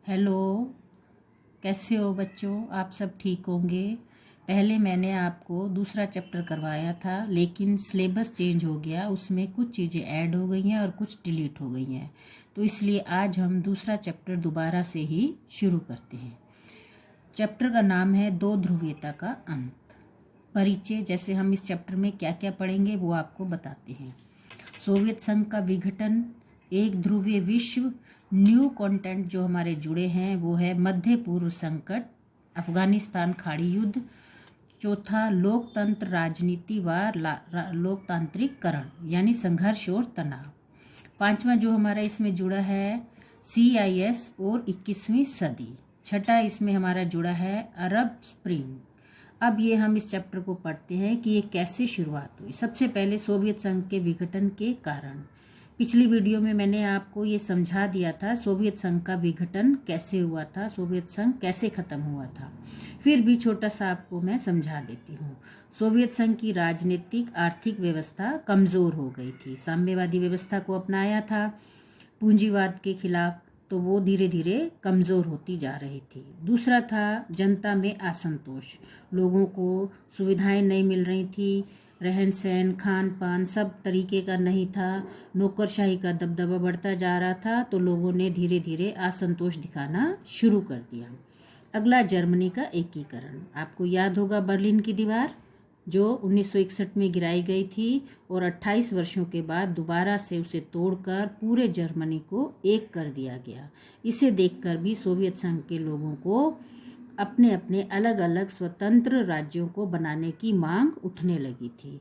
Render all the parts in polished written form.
Hello, कैसे हो बच्चों? आप सब ठीक होंगे। पहले मैंने आपको दूसरा चैप्टर करवाया था, लेकिन सिलेबस चेंज हो गया, उसमें कुछ चीज़ें ऐड हो गई हैं और कुछ डिलीट हो गई हैं। तो इसलिए आज हम दूसरा चैप्टर दोबारा से ही शुरू करते हैं। चैप्टर का नाम है दो ध्रुवीयता का अंत। परिचय, जैसे हम इस चैप्टर में क्या क्या पढ़ेंगे वो आपको बताते हैं। सोवियत संघ का विघटन, एक ध्रुवीय विश्व, न्यू कंटेंट जो हमारे जुड़े हैं वो है मध्य पूर्व संकट, अफगानिस्तान खाड़ी युद्ध। चौथा, लोकतंत्र राजनीति व लोकतांत्रिकरण यानी संघर्ष और तनाव। पांचवा जो हमारा इसमें जुड़ा है CIS और 21वीं सदी। छठा इसमें हमारा जुड़ा है अरब स्प्रिंग। अब ये हम इस चैप्टर को पढ़ते हैं कि ये कैसे शुरुआत हुई। सबसे पहले सोवियत संघ के विघटन के कारण। पिछली वीडियो में मैंने आपको ये समझा दिया था सोवियत संघ का विघटन कैसे हुआ था, सोवियत संघ कैसे खत्म हुआ था। फिर भी छोटा सा आपको मैं समझा देती हूँ। सोवियत संघ की राजनीतिक आर्थिक व्यवस्था कमजोर हो गई थी। साम्यवादी व्यवस्था को अपनाया था पूंजीवाद के खिलाफ, तो वो धीरे धीरे कमज़ोर होती जा रही थी। दूसरा था जनता में असंतोष, लोगों को सुविधाएं नहीं मिल रही थी, रहन सहन खान पान सब तरीके का नहीं था, नौकरशाही का दबदबा बढ़ता जा रहा था, तो लोगों ने धीरे धीरे असंतोष दिखाना शुरू कर दिया। अगला जर्मनी का एकीकरण। आपको याद होगा बर्लिन की दीवार जो 1961 में गिराई गई थी और 28 वर्षों के बाद दोबारा से उसे तोड़कर पूरे जर्मनी को एक कर दिया गया। इसे देखकर भी सोवियत संघ के लोगों को अपने अपने अलग अलग स्वतंत्र राज्यों को बनाने की मांग उठने लगी थी।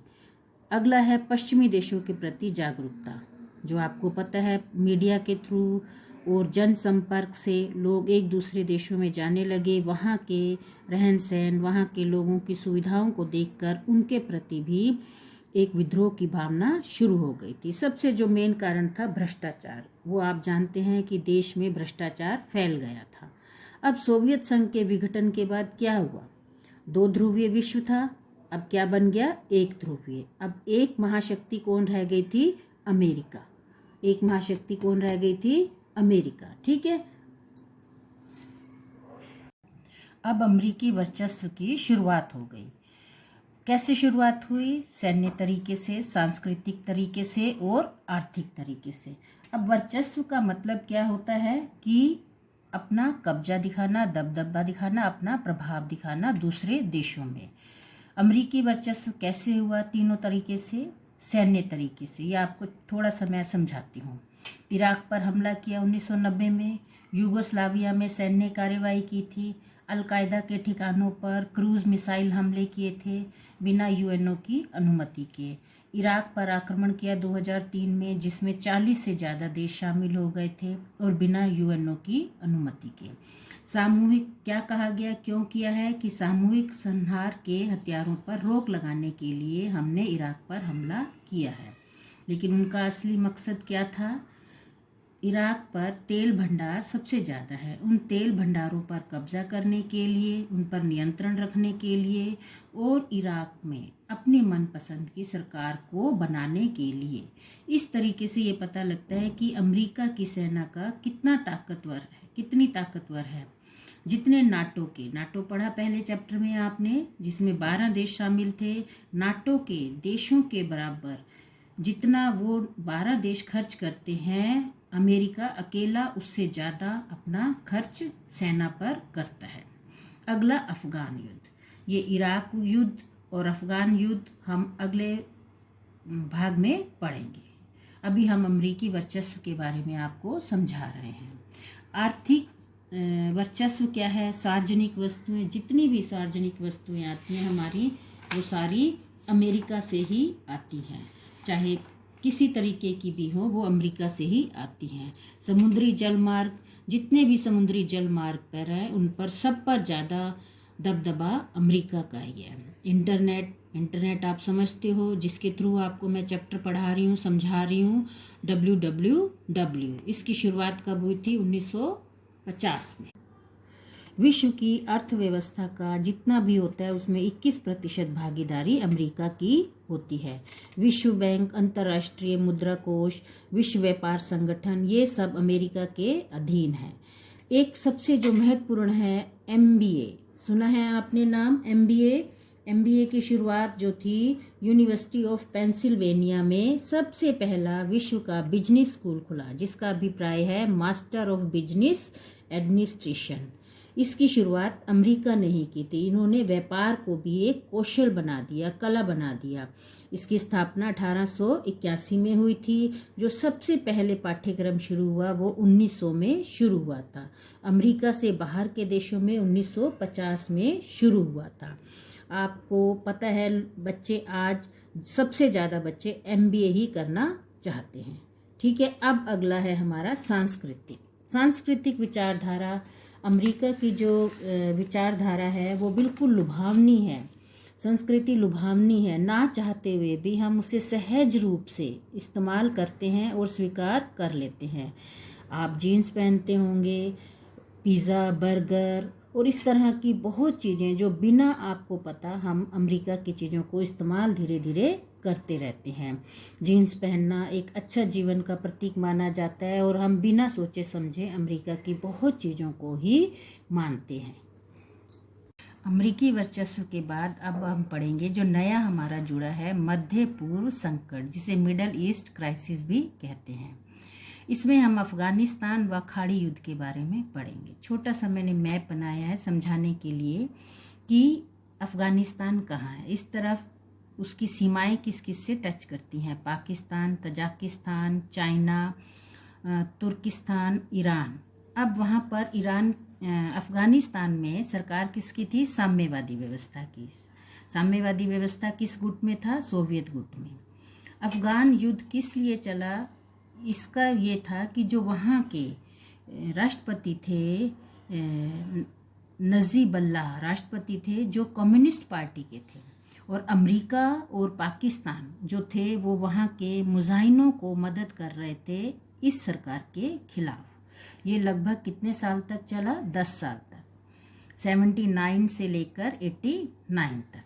अगला है पश्चिमी देशों के प्रति जागरूकता। जो आपको पता है मीडिया के थ्रू और जनसंपर्क से लोग एक दूसरे देशों में जाने लगे, वहाँ के रहन सहन, वहाँ के लोगों की सुविधाओं को देखकर उनके प्रति भी एक विद्रोह की भावना शुरू हो गई थी। सबसे जो मेन कारण था भ्रष्टाचार, वो आप जानते हैं कि देश में भ्रष्टाचार फैल गया था। अब सोवियत संघ के विघटन के बाद क्या हुआ? दो ध्रुवीय विश्व था, अब क्या बन गया? एक ध्रुवीय। अब एक महाशक्ति कौन रह गई थी? अमेरिका। एक महाशक्ति कौन रह गई थी? अमेरिका। ठीक है। अब अमेरिकी वर्चस्व की शुरुआत हो गई। कैसे शुरुआत हुई? सैन्य तरीके से, सांस्कृतिक तरीके से और आर्थिक तरीके से। अब वर्चस्व का मतलब क्या होता है कि अपना कब्जा दिखाना, दबदबा दिखाना, अपना प्रभाव दिखाना दूसरे देशों में। अमेरिकी वर्चस्व कैसे हुआ? तीनों तरीके से। सैन्य तरीके से, यह आपको थोड़ा सा मैं समझाती हूँ। इराक पर हमला किया 1990 में, यूगोस्लाविया में सैन्य कार्रवाई की थी, अलकायदा के ठिकानों पर क्रूज मिसाइल हमले किए थे बिना UNO की अनुमति के। इराक पर आक्रमण किया 2003 में, जिसमें 40 से ज़्यादा देश शामिल हो गए थे और बिना UNO की अनुमति के। सामूहिक क्या कहा गया, क्यों किया है कि सामूहिक संहार के हथियारों पर रोक लगाने के लिए हमने इराक पर हमला किया है। लेकिन उनका असली मकसद क्या था? इराक पर तेल भंडार सबसे ज़्यादा है, उन तेल भंडारों पर कब्जा करने के लिए, उन पर नियंत्रण रखने के लिए और इराक में अपनी मनपसंद की सरकार को बनाने के लिए। इस तरीके से ये पता लगता है कि अमेरिका की सेना का कितना ताकतवर है, कितनी ताकतवर है। जितने नाटो पढ़ा पहले चैप्टर में आपने, जिसमें 12 देश शामिल थे, नाटो के देशों के बराबर जितना वो 12 देश खर्च करते हैं, अमेरिका अकेला उससे ज़्यादा अपना खर्च सेना पर करता है। अगला अफगान युद्ध। ये इराक युद्ध और अफगान युद्ध हम अगले भाग में पढ़ेंगे। अभी हम अमेरिकी वर्चस्व के बारे में आपको समझा रहे हैं। आर्थिक वर्चस्व क्या है? सार्वजनिक वस्तुएं, जितनी भी सार्वजनिक वस्तुएं आती हैं हमारी, वो सारी अमेरिका से ही आती हैं, चाहे किसी तरीके की भी हो, वो अमेरिका से ही आती हैं। समुद्री जल मार्ग, जितने भी समुद्री जल मार्ग पर हैं उन पर सब पर ज़्यादा दबदबा अमेरिका का ही है। इंटरनेट आप समझते हो, जिसके थ्रू आपको मैं चैप्टर पढ़ा रही हूँ, समझा रही हूँ, www। इसकी शुरुआत कब हुई थी? 1950 में। विश्व की अर्थव्यवस्था का जितना भी होता है उसमें 21% भागीदारी अमेरिका की होती है। विश्व बैंक, अंतर्राष्ट्रीय मुद्रा कोष, विश्व व्यापार संगठन, ये सब अमेरिका के अधीन है। एक सबसे जो महत्वपूर्ण है एमबीए, सुना है आपने नाम एमबीए। एमबीए की शुरुआत जो थी यूनिवर्सिटी ऑफ पेंसिल्वेनिया में सबसे पहला विश्व का बिजनेस स्कूल खुला, जिसका अभिप्राय है मास्टर ऑफ बिजनेस एडमिनिस्ट्रेशन। इसकी शुरुआत अमेरिका ने ही की थी। इन्होंने व्यापार को भी एक कौशल बना दिया, कला बना दिया। इसकी स्थापना 1881 में हुई थी। जो सबसे पहले पाठ्यक्रम शुरू हुआ वो 1900 में शुरू हुआ था। अमेरिका से बाहर के देशों में 1950 में शुरू हुआ था। आपको पता है बच्चे आज सबसे ज़्यादा बच्चे एमबीए ही करना चाहते हैं। ठीक है, अब अगला है हमारा सांस्कृतिक विचारधारा। अमेरिका की जो विचारधारा है वो बिल्कुल लुभावनी है। संस्कृति लुभावनी है, ना चाहते हुए भी हम उसे सहज रूप से इस्तेमाल करते हैं और स्वीकार कर लेते हैं। आप जीन्स पहनते होंगे, पिज़्ज़ा, बर्गर और इस तरह की बहुत चीज़ें जो बिना आपको पता हम अमेरिका की चीज़ों को इस्तेमाल धीरे धीरे करते रहते हैं। जीन्स पहनना एक अच्छा जीवन का प्रतीक माना जाता है और हम बिना सोचे समझे अमेरिका की बहुत चीज़ों को ही मानते हैं। अमेरिकी वर्चस्व के बाद अब हम पढ़ेंगे जो नया हमारा जुड़ा है मध्य पूर्व संकट, जिसे मिडल ईस्ट क्राइसिस भी कहते हैं। इसमें हम अफगानिस्तान व खाड़ी युद्ध के बारे में पढ़ेंगे। छोटा सा मैंने मैप बनाया है समझाने के लिए कि अफगानिस्तान कहाँ है। इस तरफ उसकी सीमाएं किस किस से टच करती हैं, पाकिस्तान, तजाकिस्तान, चाइना, तुर्किस्तान, ईरान। अब वहाँ पर अफगानिस्तान में सरकार किसकी थी? साम्यवादी व्यवस्था की। साम्यवादी व्यवस्था किस गुट में था? सोवियत गुट में। अफगान युद्ध किस लिए चला? इसका ये था कि जो वहाँ के राष्ट्रपति थे नजीबुल्लाह राष्ट्रपति थे जो कम्युनिस्ट पार्टी के थे, और अमेरिका और पाकिस्तान जो थे वो वहाँ के मुजाहिदों को मदद कर रहे थे इस सरकार के खिलाफ। ये लगभग कितने साल तक चला? 10 साल तक, 79 से लेकर 89 तक।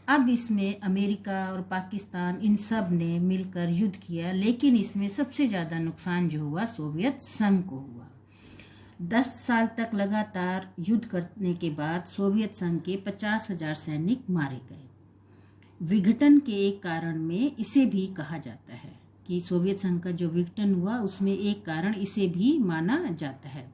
अब इसमें अमेरिका और पाकिस्तान इन सब ने मिलकर युद्ध किया, लेकिन इसमें सबसे ज़्यादा नुकसान जो हुआ सोवियत संघ को हुआ। 10 साल तक लगातार युद्ध करने के बाद सोवियत संघ के 50,000 सैनिक मारे गए। विघटन के एक कारण में इसे भी कहा जाता है कि सोवियत संघ का जो विघटन हुआ उसमें एक कारण इसे भी माना जाता है।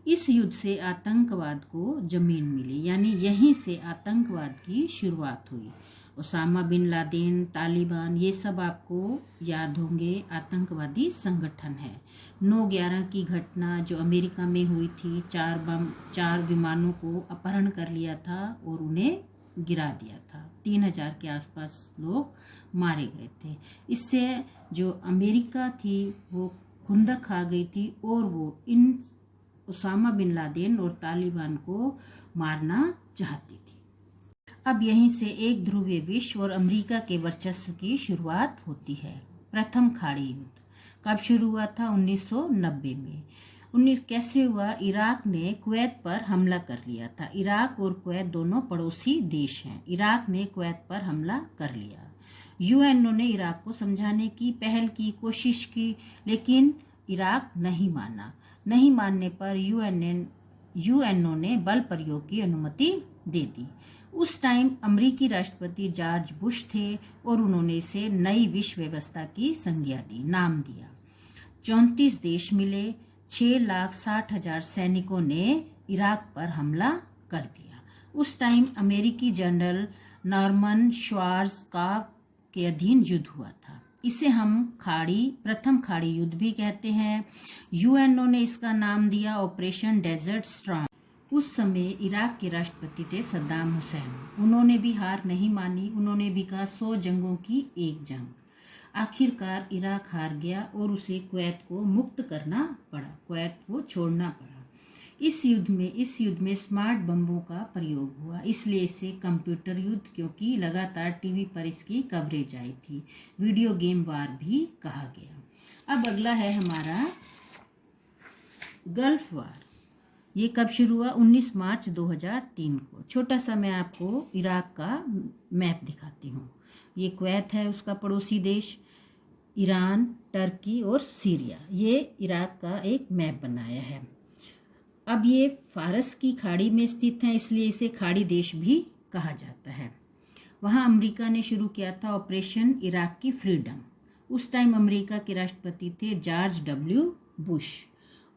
इस युद्ध से आतंकवाद को जमीन मिली, यानी यहीं से आतंकवाद की शुरुआत हुई। ओसामा बिन लादेन, तालिबान, ये सब आपको याद होंगे आतंकवादी संगठन है। 9/11 की घटना जो अमेरिका में हुई थी, 4 विमानों को अपहरण कर लिया था और उन्हें गिरा दिया था। 3000 के आसपास लोग मारे गए थे। इससे जो अमेरिका थी वो खुंदक खा गई थी और वो इन ओसामा बिन लादेन और तालिबान को मारना चाहती थी। अब यहीं से एक ध्रुवीय विश्व और अमेरिका के वर्चस्व की शुरुआत होती है। प्रथम खाड़ी युद्ध कब शुरू हुआ था? 1990 में। कैसे हुआ? इराक ने कुवैत पर हमला कर लिया था। इराक और कुवैत दोनों पड़ोसी देश हैं। इराक ने कुवैत पर हमला कर लिया। यूएनओ ने इराक को समझाने की पहल की, कोशिश की, लेकिन इराक नहीं माना। नहीं मानने पर यूएनओ ने बल प्रयोग की अनुमति दे दी। उस टाइम अमेरिकी राष्ट्रपति जॉर्ज बुश थे और उन्होंने इसे नई विश्व व्यवस्था की संज्ञा दी, नाम दिया। 34 देश मिले। 6,60,000 सैनिकों ने इराक पर हमला कर दिया। उस टाइम अमेरिकी जनरल नॉर्मन श्वार्ज़कॉफ के अधीन युद्ध हुआ था। इसे हम प्रथम खाड़ी युद्ध भी कहते हैं। यूएनओ ने इसका नाम दिया ऑपरेशन डेजर्ट स्टॉर्म। उस समय इराक के राष्ट्रपति थे सद्दाम हुसैन। उन्होंने भी हार नहीं मानी। उन्होंने भी कहा 100 जंगों की एक जंग। आखिरकार इराक हार गया और उसे कुवैत को मुक्त करना पड़ा, कुवैत को छोड़ना पड़ा। इस युद्ध में स्मार्ट बम्बों का प्रयोग हुआ, इसलिए इसे कंप्यूटर युद्ध, क्योंकि लगातार टीवी पर इसकी कवरेज आई थी। वीडियो गेम वार भी कहा गया। अब अगला है हमारा गल्फ वार। ये कब शुरू हुआ? 19 मार्च 2003 को। छोटा सा मैं आपको इराक का मैप दिखाती हूँ। ये कुवैत है, उसका पड़ोसी देश, ईरान, टर्की और सीरिया। ये इराक का एक मैप बनाया है। अब ये फारस की खाड़ी में स्थित है, इसलिए इसे खाड़ी देश भी कहा जाता है। वहाँ अमेरिका ने शुरू किया था ऑपरेशन इराक की फ्रीडम। उस टाइम अमेरिका के राष्ट्रपति थे जॉर्ज डब्ल्यू बुश।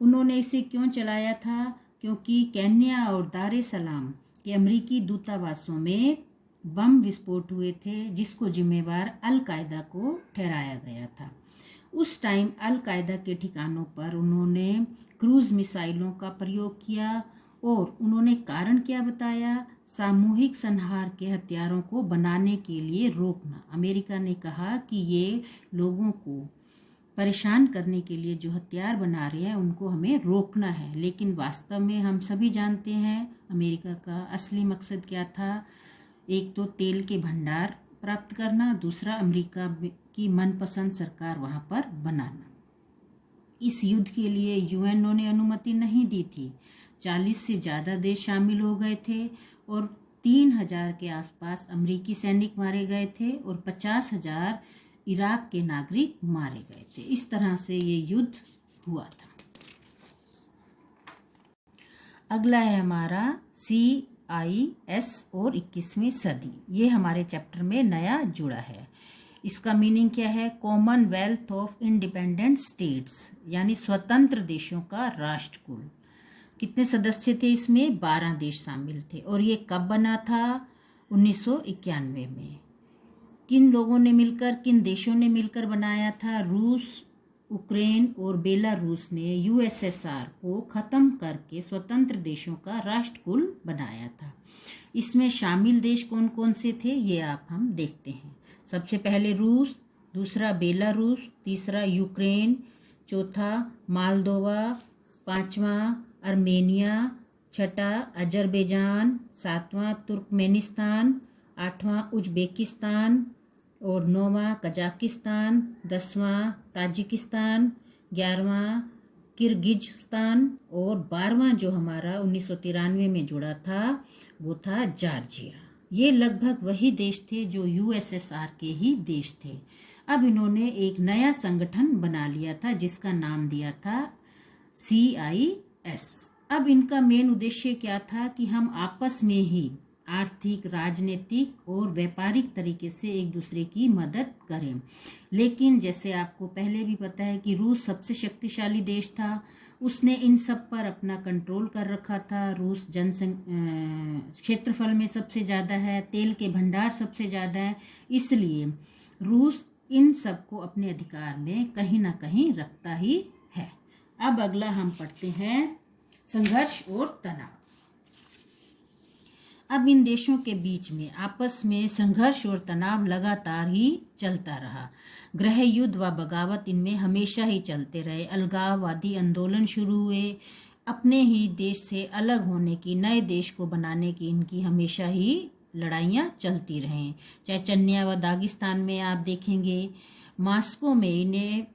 उन्होंने इसे क्यों चलाया था? क्योंकि केन्या और दार ए सलाम के अमेरिकी दूतावासों में बम विस्फोट हुए थे, जिसको जिम्मेवार अल कायदा को ठहराया गया था। उस टाइम अल कायदा के ठिकानों पर उन्होंने क्रूज मिसाइलों का प्रयोग किया और उन्होंने कारण क्या बताया? सामूहिक संहार के हथियारों को बनाने के लिए रोकना। अमेरिका ने कहा कि ये लोगों को परेशान करने के लिए जो हथियार बना रहे हैं उनको हमें रोकना है। लेकिन वास्तव में हम सभी जानते हैं अमेरिका का असली मकसद क्या था। एक तो तेल के भंडार प्राप्त करना, दूसरा अमेरिका की मनपसंद सरकार वहां पर बनाना। इस युद्ध के लिए यूएनओ ने अनुमति नहीं दी थी। 40 से ज़्यादा देश शामिल हो गए थे और 3000 के आसपास अमेरिकी सैनिक मारे गए थे और 50,000 इराक के नागरिक मारे गए थे। इस तरह से ये युद्ध हुआ था। अगला है हमारा CIS और 21वीं सदी। ये हमारे चैप्टर में नया जुड़ा है। इसका मीनिंग क्या है? कॉमनवेल्थ ऑफ इंडिपेंडेंट स्टेट्स, यानी स्वतंत्र देशों का राष्ट्रकुल। कितने सदस्य थे इसमें? 12 देश शामिल थे। और ये कब बना था? 1991 में। किन लोगों ने मिलकर, किन देशों ने मिलकर बनाया था? रूस, यूक्रेन और बेलारूस ने USSR को खत्म करके स्वतंत्र देशों का राष्ट्रकुल बनाया था। इसमें शामिल देश कौन कौन से थे ये हम देखते हैं। सबसे पहले रूस, दूसरा बेलारूस, तीसरा यूक्रेन, चौथा मालदोवा, पांचवा अर्मेनिया, छठा अजरबैजान, सातवां तुर्कमेनिस्तान, आठवां उज्बेकिस्तान और 9वां कजाकिस्तान, 10वां ताजिकिस्तान, 11वां किर्गिज़स्तान और 12वां जो हमारा 1993 में जुड़ा था वो था जॉर्जिया। ये लगभग वही देश थे जो USSR के ही देश थे। अब इन्होंने एक नया संगठन बना लिया था जिसका नाम दिया था CIS। अब इनका मेन उद्देश्य क्या था कि हम आपस में ही आर्थिक, राजनीतिक और व्यापारिक तरीके से एक दूसरे की मदद करें। लेकिन जैसे आपको पहले भी पता है कि रूस सबसे शक्तिशाली देश था, उसने इन सब पर अपना कंट्रोल कर रखा था। रूस क्षेत्रफल में सबसे ज़्यादा है, तेल के भंडार सबसे ज़्यादा है, इसलिए रूस इन सब को अपने अधिकार में कहीं ना कहीं रखता ही है। अब अगला हम पढ़ते हैं संघर्ष और तनाव। अब इन देशों के बीच में आपस में संघर्ष और तनाव लगातार ही चलता रहा। गृह युद्ध व बगावत इनमें हमेशा ही चलते रहे। अलगाववादी आंदोलन शुरू हुए। अपने ही देश से अलग होने की, नए देश को बनाने की इनकी हमेशा ही लड़ाइयाँ चलती रहें। चाहे चन्या व दागिस्तान में आप देखेंगे, मॉस्को में इन्हें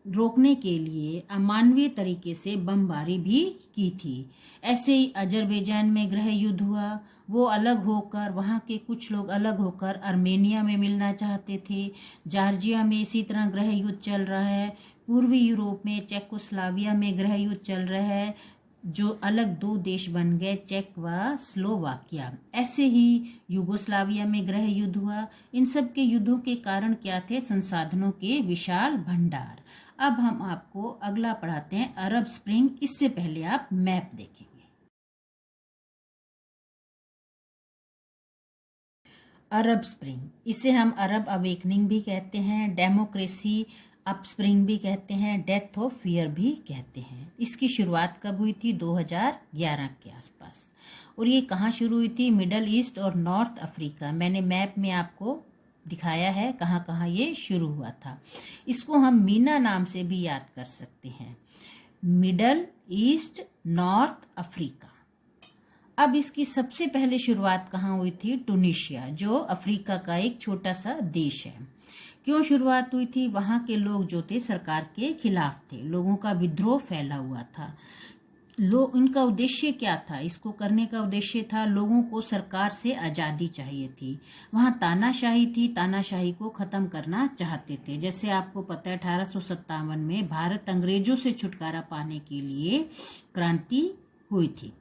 रोकने के लिए अमानवीय तरीके से बमबारी भी की थी। ऐसे ही अजरबैजान में गृह युद्ध हुआ। वो अलग होकर, वहाँ के कुछ लोग अलग होकर अर्मेनिया में मिलना चाहते थे। जॉर्जिया में इसी तरह गृह युद्ध चल रहा है। पूर्वी यूरोप में चेकोस्लोवाकिया में गृह युद्ध चल रहा है, जो अलग 2 देश बन गए, चेक व स्लोवाकिया। ऐसे ही युगोस्लाविया में गृह युद्ध हुआ। इन सब के युद्धों के कारण क्या थे? संसाधनों के विशाल भंडार। अब हम आपको अगला पढ़ाते हैं अरब स्प्रिंग। इससे पहले आप मैप देखेंगे। अरब स्प्रिंग, इसे हम अरब अवेकनिंग भी कहते हैं, डेमोक्रेसी अपस्प्रिंग भी कहते हैं, डेथ ऑफ फियर भी कहते हैं। इसकी शुरुआत कब हुई थी? 2011 के आसपास। और ये कहाँ शुरू हुई थी? मिडल ईस्ट और नॉर्थ अफ्रीका। मैंने मैप में आपको दिखाया है कहाँ कहाँ ये शुरू हुआ था। इसको हम मीना नाम से भी याद कर सकते हैं, मिडल ईस्ट नॉर्थ अफ्रीका। अब इसकी सबसे पहले शुरुआत कहाँ हुई थी? टूनिशिया, जो अफ्रीका का एक छोटा सा देश है। क्यों शुरुआत हुई थी? वहाँ के लोग जो थे सरकार के खिलाफ थे, लोगों का विद्रोह फैला हुआ था। इनका उद्देश्य क्या था? इसको करने का उद्देश्य था लोगों को सरकार से आज़ादी चाहिए थी। वहाँ तानाशाही थी, तानाशाही को ख़त्म करना चाहते थे। जैसे आपको पता है 1857 में भारत अंग्रेजों से छुटकारा पाने के लिए क्रांति हुई थी।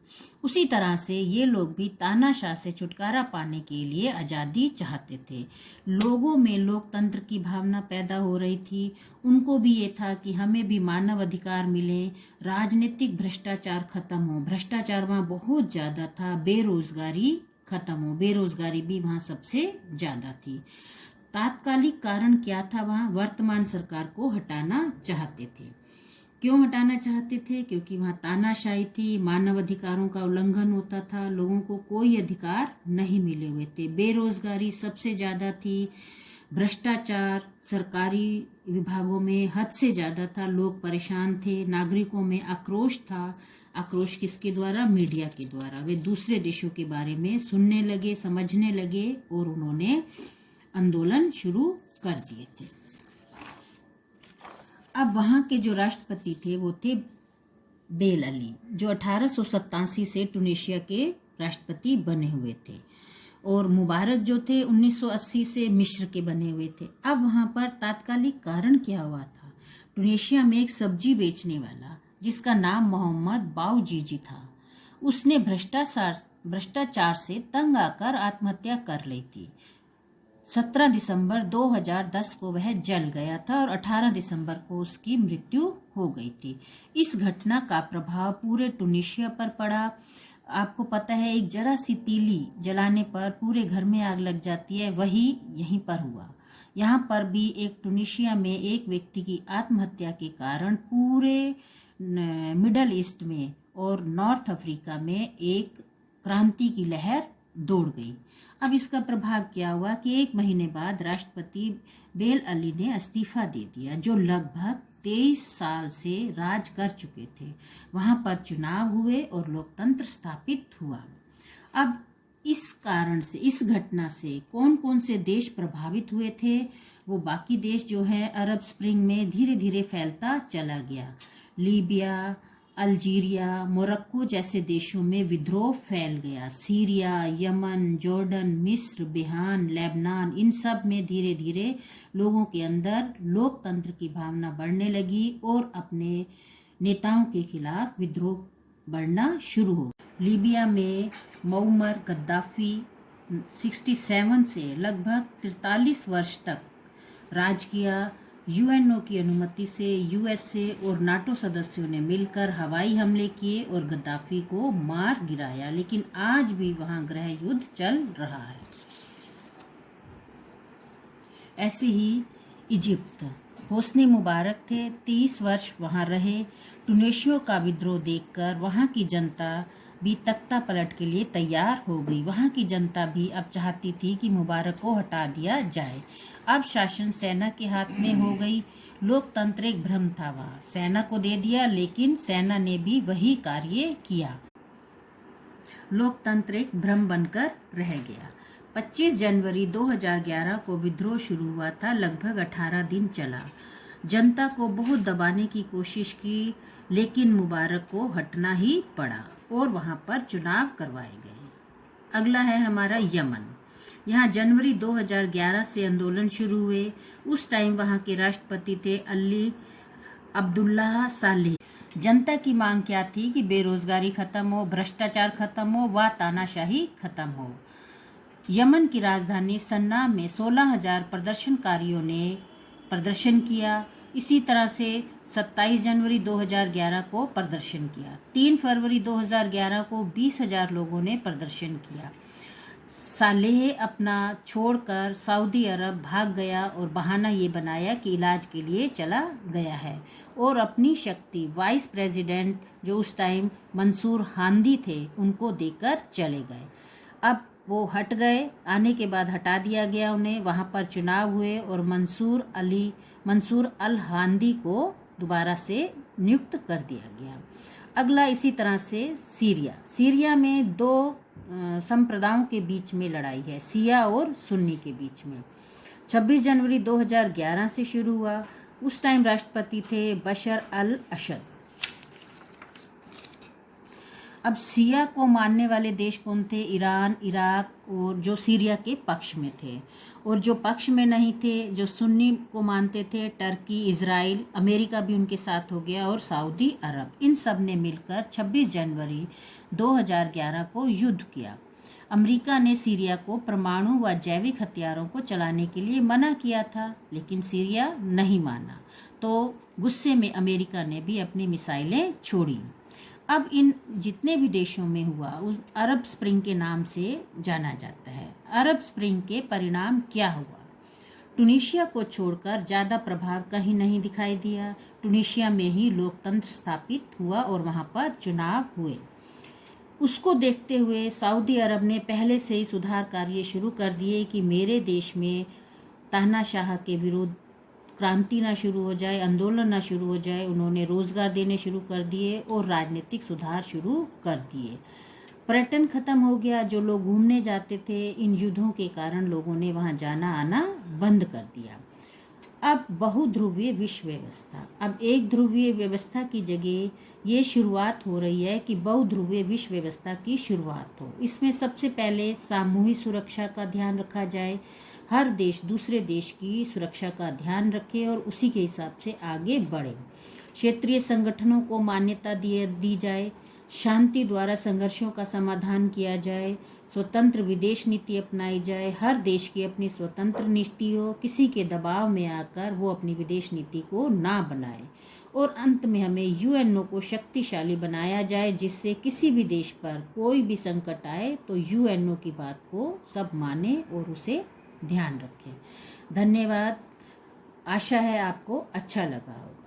उसी तरह से ये लोग भी तानाशाह से छुटकारा पाने के लिए आज़ादी चाहते थे। लोगों में लोकतंत्र की भावना पैदा हो रही थी। उनको भी ये था कि हमें भी मानव अधिकार मिले, राजनीतिक भ्रष्टाचार खत्म हो। भ्रष्टाचार वहाँ बहुत ज़्यादा था, बेरोजगारी खत्म हो। बेरोजगारी भी वहाँ सबसे ज़्यादा थी। तात्कालिक कारण क्या था? वहाँ वर्तमान सरकार को हटाना चाहते थे। क्यों हटाना चाहते थे? क्योंकि वहाँ तानाशाही थी, मानव अधिकारों का उल्लंघन होता था, लोगों को कोई अधिकार नहीं मिले हुए थे, बेरोजगारी सबसे ज़्यादा थी, भ्रष्टाचार सरकारी विभागों में हद से ज़्यादा था, लोग परेशान थे, नागरिकों में आक्रोश था। आक्रोश किसके द्वारा? मीडिया के द्वारा। वे दूसरे देशों के बारे में सुनने लगे, समझने लगे और उन्होंने आंदोलन शुरू कर दिए थे। अब वहाँ के जो राष्ट्रपति थे वो थे बेल अली, जो 1887 से टूनिशिया के राष्ट्रपति बने हुए थे, और मुबारक जो थे 1980 से मिस्र के बने हुए थे। अब वहाँ पर तात्कालिक कारण क्या हुआ था? टूनिशिया में एक सब्जी बेचने वाला जिसका नाम मोहम्मद बाऊजीजी था, उसने भ्रष्टाचार से तंग आकर आत्महत्या कर ली थी। 17 दिसंबर 2010 को वह जल गया था और 18 दिसंबर को उसकी मृत्यु हो गई थी। इस घटना का प्रभाव पूरे टूनिशिया पर पड़ा। आपको पता है, एक जरा सी तीली जलाने पर पूरे घर में आग लग जाती है, वही यहीं पर हुआ। यहाँ पर भी एक टूनिशिया में एक व्यक्ति की आत्महत्या के कारण पूरे मिडल ईस्ट में और नॉर्थ अफ्रीका में एक क्रांति की लहर दौड़ गई। अब इसका प्रभाव क्या हुआ कि एक महीने बाद राष्ट्रपति बेल अली ने इस्तीफा दे दिया, जो लगभग 23 साल से राज कर चुके थे। वहां पर चुनाव हुए और लोकतंत्र स्थापित हुआ। अब इस कारण से, इस घटना से कौन कौन से देश प्रभावित हुए थे? वो बाकी देश जो है अरब स्प्रिंग में धीरे धीरे फैलता चला गया। लीबिया, अल्जीरिया, मोरक्को जैसे देशों में विद्रोह फैल गया। सीरिया, यमन, जॉर्डन, मिस्र, बिहान, लेबनान, इन सब में धीरे धीरे लोगों के अंदर लोकतंत्र की भावना बढ़ने लगी और अपने नेताओं के खिलाफ विद्रोह बढ़ना शुरू हो। लीबिया में मुअम्मर गद्दाफी 67 से लगभग 43 वर्ष तक राज किया। यूएनओ की अनुमति से यूएसए और नाटो सदस्यों ने मिलकर हवाई हमले किए और गद्दाफी को मार गिराया, लेकिन आज भी वहां गृह युद्ध चल रहा है। ऐसे ही इजिप्त, होस्नी मुबारक थे, 30 वर्ष वहां रहे। टूनिशिया का विद्रोह देखकर वहां की जनता भी तख्ता पलट के लिए तैयार हो गई। वहां की जनता भी अब चाहती थी कि मुबारक को हटा दिया जाए। अब शासन सेना के हाथ में हो गई। लोकतंत्र एक भ्रम था, वहां सेना को दे दिया, लेकिन सेना ने भी वही कार्य किया। लोकतंत्र एक भ्रम बनकर रह गया। 25 जनवरी 2011 को विद्रोह शुरू हुआ था, लगभग 18 दिन चला। जनता को बहुत दबाने की कोशिश की, लेकिन मुबारक को हटना ही पड़ा और वहां पर चुनाव करवाए गए। अगला है हमारा यमन। यहाँ जनवरी 2011 से आंदोलन शुरू हुए। उस टाइम वहाँ के राष्ट्रपति थे अली अब्दुल्लाह सालेह। जनता की मांग क्या थी कि बेरोजगारी खत्म हो, भ्रष्टाचार खत्म हो, व तानाशाही खत्म हो। यमन की राजधानी सन्ना में 16,000 प्रदर्शनकारियों ने प्रदर्शन किया। इसी तरह से 27 जनवरी 2011 को प्रदर्शन किया। 3 फरवरी 2011 को 20,000 लोगों ने प्रदर्शन किया। सालेह अपना छोड़कर सऊदी अरब भाग गया और बहाना ये बनाया कि इलाज के लिए चला गया है, और अपनी शक्ति वाइस प्रेसिडेंट जो उस टाइम मंसूर हादी थे उनको देकर चले गए। अब वो हट गए, आने के बाद हटा दिया गया उन्हें। वहाँ पर चुनाव हुए और मंसूर अल हादी को दोबारा से नियुक्त कर दिया गया। अगला इसी तरह से सीरिया में 2 संप्रदायों के बीच में लड़ाई है, शिया और सुन्नी के बीच में। 26 जनवरी 2011 से शुरू हुआ। उस टाइम राष्ट्रपति थे बशर अल असद। अब सिया को मानने वाले देश कौन थे? ईरान, इराक और जो सीरिया के पक्ष में थे। और जो पक्ष में नहीं थे, जो सुन्नी को मानते थे, टर्की, इजराइल, अमेरिका भी उनके साथ हो गया और सऊदी अरब, इन सब ने मिलकर 26 जनवरी 2011 को युद्ध किया। अमेरिका ने सीरिया को परमाणु व जैविक हथियारों को चलाने के लिए मना किया था, लेकिन सीरिया नहीं माना, तो गुस्से में अमेरिका ने भी अपनी मिसाइलें छोड़ी। अब इन जितने भी देशों में हुआ उस अरब स्प्रिंग के नाम से जाना जाता है। अरब स्प्रिंग के परिणाम क्या हुआ? टूनीशिया को छोड़कर ज़्यादा प्रभाव कहीं नहीं दिखाई दिया। टूनीशिया में ही लोकतंत्र स्थापित हुआ और वहाँ पर चुनाव हुए। उसको देखते हुए सऊदी अरब ने पहले से ही सुधार कार्य शुरू कर दिए कि मेरे देश में तानाशाह के विरुद्ध क्रांति ना शुरू हो जाए, आंदोलन ना शुरू हो जाए। उन्होंने रोजगार देने शुरू कर दिए और राजनीतिक सुधार शुरू कर दिए। पर्यटन खत्म हो गया। जो लोग घूमने जाते थे, इन युद्धों के कारण लोगों ने वहां जाना आना बंद कर दिया। अब बहुध्रुवीय विश्व व्यवस्था, अब एक ध्रुवीय व्यवस्था की जगह ये शुरुआत हो रही है कि बहुध्रुवीय विश्व व्यवस्था की शुरुआत हो। इसमें सबसे पहले सामूहिक सुरक्षा का ध्यान रखा जाए। हर देश दूसरे देश की सुरक्षा का ध्यान रखे और उसी के हिसाब से आगे बढ़े। क्षेत्रीय संगठनों को मान्यता दी जाए। शांति द्वारा संघर्षों का समाधान किया जाए। स्वतंत्र विदेश नीति अपनाई जाए। हर देश की अपनी स्वतंत्र नीति हो, किसी के दबाव में आकर वो अपनी विदेश नीति को ना बनाए। और अंत में हमें यूएनओ को शक्तिशाली बनाया जाए, जिससे किसी भी देश पर कोई भी संकट आए तो यूएनओ की बात को सब माने और उसे ध्यान रखें। धन्यवाद। आशा है आपको अच्छा लगा होगा।